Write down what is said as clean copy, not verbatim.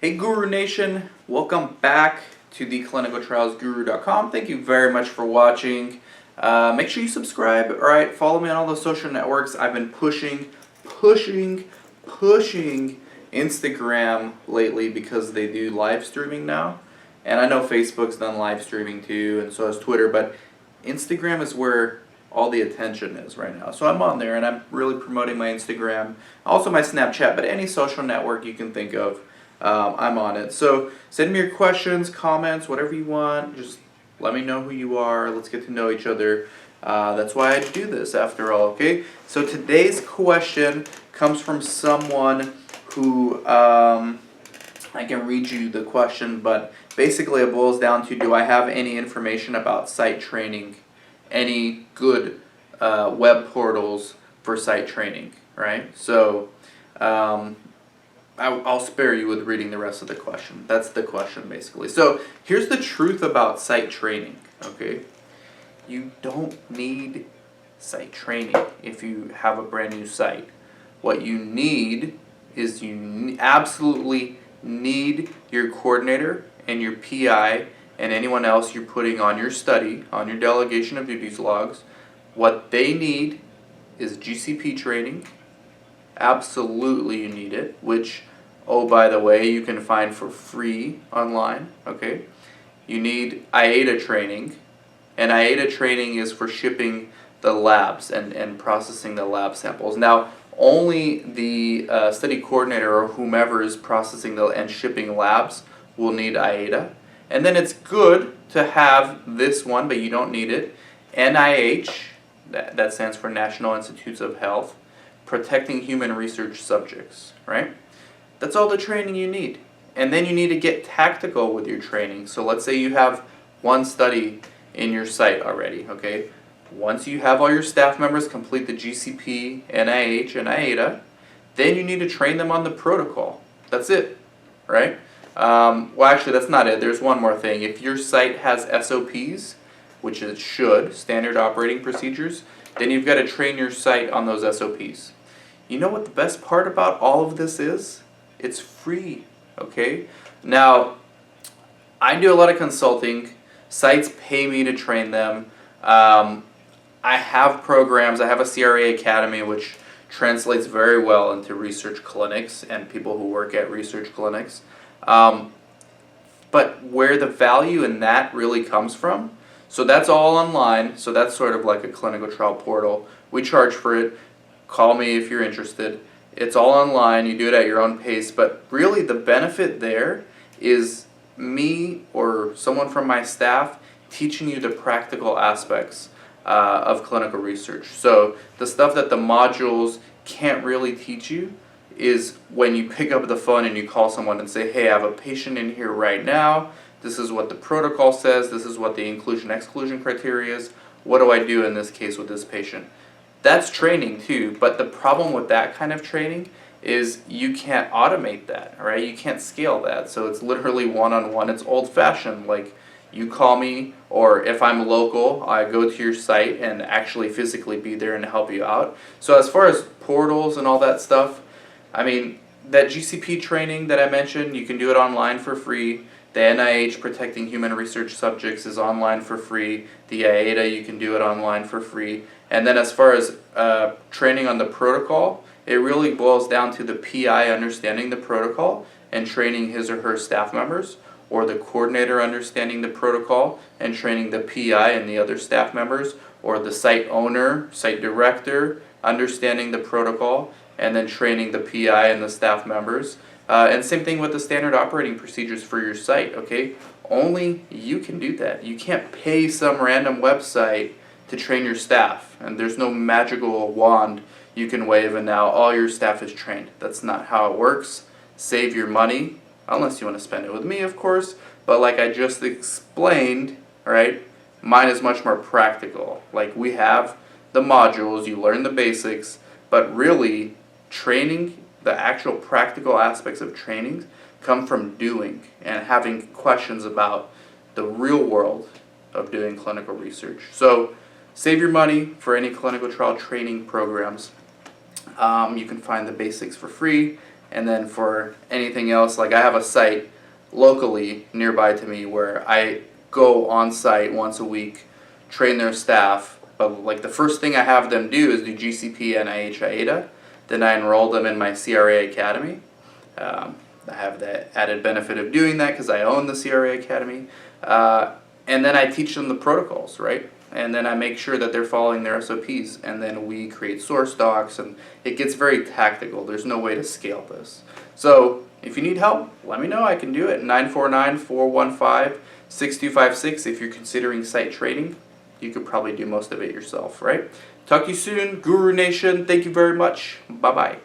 Hey Guru Nation, welcome back to the clinicaltrialsguru.com. Thank you very much for watching. Make sure you subscribe, alright? Follow me on all the social networks. I've been pushing Instagram lately because they do live streaming now. And I know Facebook's done live streaming too, and so has Twitter, but Instagram is where all the attention is right now. So I'm on there and I'm really promoting my Instagram, also my Snapchat, but any social network you can think of. I'm on it. So send me your questions, comments, whatever you want. Just let me know who you are. Let's get to know each other. That's why I do this after all, okay? So today's question comes from someone who, I can read you the question, but basically it boils down to, do I have any information about site training? Any good web portals for site training, right? So, I'll spare you with reading the rest of the question. That's the question, basically. So, here's the truth about site training, okay? You don't need site training if you have a brand new site. What you need is absolutely need your coordinator and your PI and anyone else you're putting on your study, on your delegation of duties logs. What they need is GCP training. Absolutely you need it, which, oh by the way, you can find for free online, okay? You need IATA training, and IATA training is for shipping the labs and processing the lab samples. Now, only the study coordinator or whomever is processing and shipping labs will need IATA. And then it's good to have this one, but you don't need it. NIH, that stands for National Institutes of Health, protecting human research subjects, right? That's all the training you need. And then you need to get tactical with your training. So let's say you have one study in your site already, okay? Once you have all your staff members complete the GCP, NIH, and IATA, then you need to train them on the protocol. That's it, right? Well, actually, that's not it. There's one more thing. If your site has SOPs, which it should, standard operating procedures, then you've got to train your site on those SOPs. You know what the best part about all of this is? It's free, okay? Now, I do a lot of consulting. Sites pay me to train them. I have programs. I have a CRA Academy, which translates very well into research clinics and people who work at research clinics. But where the value in that really comes from, so that's all online, so that's sort of like a clinical trial portal. We charge for it. Call me if you're interested. It's all online, you do it at your own pace, but really the benefit there is me or someone from my staff teaching you the practical aspects of clinical research. So the stuff that the modules can't really teach you is when you pick up the phone and you call someone and say, hey, I have a patient in here right now, this is what the protocol says, this is what the inclusion-exclusion criteria is, what do I do in this case with this patient? That's training too, but the problem with that kind of training is you can't automate that, right? You can't scale that, so it's literally one-on-one, it's old-fashioned, like you call me, or if I'm local, I go to your site and actually physically be there and help you out. So as far as portals and all that stuff, I mean, that GCP training that I mentioned, you can do it online for free. The NIH Protecting Human Research Subjects is online for free. The IATA, you can do it online for free. And then as far as training on the protocol, it really boils down to the PI understanding the protocol and training his or her staff members, or the coordinator understanding the protocol and training the PI and the other staff members, or the site owner, site director understanding the protocol and then training the PI and the staff members. And same thing with the standard operating procedures for your site, okay? Only you can do that. You can't pay some random website to train your staff, and there's no magical wand you can wave and now all your staff is trained. That's not how it works. Save your money, unless you want to spend it with me, of course, but like I just explained, right, mine is much more practical. Like, we have the modules, you learn the basics, but really training, the actual practical aspects of training come from doing and having questions about the real world of doing clinical research. So save your money for any clinical trial training programs. You can find the basics for free And then for anything else, like I have a site locally nearby to me where I go on site once a week, train their staff. But like the first thing I have them do is do GCP, NIH, IATA. Then I enroll them in my CRA Academy. I have the added benefit of doing that because I own the CRA Academy. And then I teach them the protocols, right? And then I make sure that they're following their SOPs. And then we create source docs, and it gets very tactical. There's no way to scale this. So if you need help, let me know. I can do it. 949-415-6256. If you're considering site training, you could probably do most of it yourself, right? Talk to you soon, Guru Nation. Thank you very much. Bye-bye.